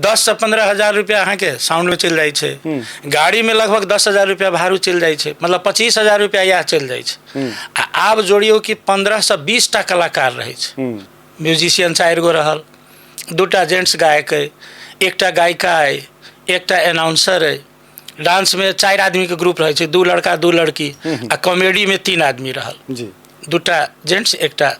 10 से 15 हजार रुपया अहाँ के साउंड में चल जाए छे, गाड़ी में लगभग 10 हजार रुपया भाड़ू चल जाए छे, मतलब 25 हजार रुपया यह चल जाए छे। आ आब जोड़ियो कि 15 से 20 टा कलाकार रहे छे, म्यूजिशियन 4 गो रहल, 2टा जेंट्स गायक है, 1टा गायिका है, 1टा अनाउंसर है, डांस में 4 आदमी के ग्रुप रहे छे, 2 लड़का 2 लड़की, आ कॉमेडी में 3 आदमी रहल जी, 2टा जेंट्स 1टा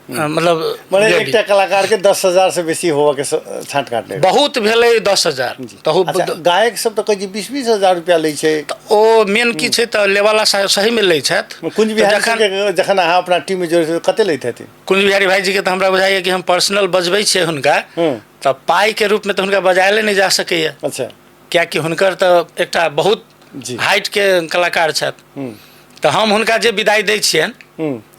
मतलब एक कलाकार के 10,000 से बेसी होवा के छाट काटने बहुत भेले 10,000। तो गायक सब तो कहीं 20-20 हजार रुपया ले छे, ओ मेन की छे तो लेवाला सही में ले छत। कुंज बिहारी के जखन अहाँ अपना टीम में जोड़े कते लेते थे? कुंज बिहारी भाई जी के तो हमरा बुझाइए कि हम पर्सनल बजबै छे हुनका, तो पाई के रूप में तो हुनका बजायले नहीं जा सके। अच्छा, क्या कि हुनकर तो एकटा बहुत हाइट के कलाकार छत, तो हम हुनका जे विदाई दै छियन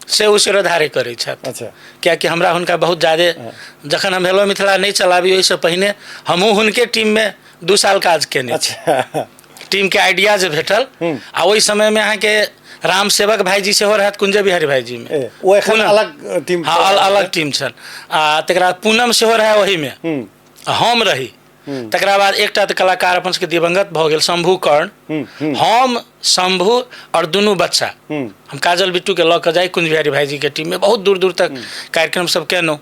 से उ शिरोधार्य करे छत। अच्छा, क्या कि हमरा हुनका बहुत ज़्यादा, जखन हम हेलो मिथिला नहीं चलाबी ओहिसँ पहिने हमहूँ हुनके टीम में 2 साल काज केने। अच्छा, टीम के आइडिया जे भेटल, आ ओहि समय में अहाँ के राम सेवक भाईजी सेहो रहत कुंज बिहारी भाईजी में, वो एखन अलग टीम, हाँ अलग टीम छन। आ तकरा बाद पूनम सेहो रहे वही में, हम रही। तकरा बाद एकटा तो कलाकार अपन सबके दिवंगत भ गेल शंभू कर्ण, हम शंभू और दुनू बच्चा हम काजल बिट्टू के लऽ कऽ जाई कुंज बिहारी भाईजी के टीम में, बहुत दूर दूर तक कार्यक्रम सब केलहुँ।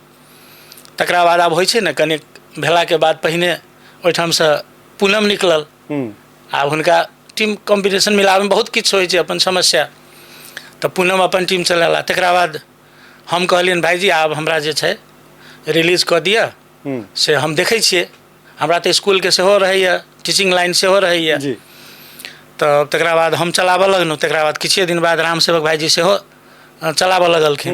तकरा बाद आब होइ छै ने कनि भेला के बाद पहिने ओहिठाम से पूनम निकलल, आब हुनका टीम कॉम्बिनेशन मिलाबे में बहुत किछु होइ छै, अपन समस्या, तो पूनम अपन टीम चलेला। तकरा बाद हम कहलियन भाईजी आब हमरा जे छै रिलीज कऽ दिअ, से हम देखै छियै, हमरा तो स्कूल के सेहो रहैया, टीचिंग लाइन सेहो रहैया। तो तकरा बाद हम चलाबऽ लगलहुँ। तकरा बाद किछे दिन बाद राम सेवक भाईजी सेहो चलाबऽ लगलखिन।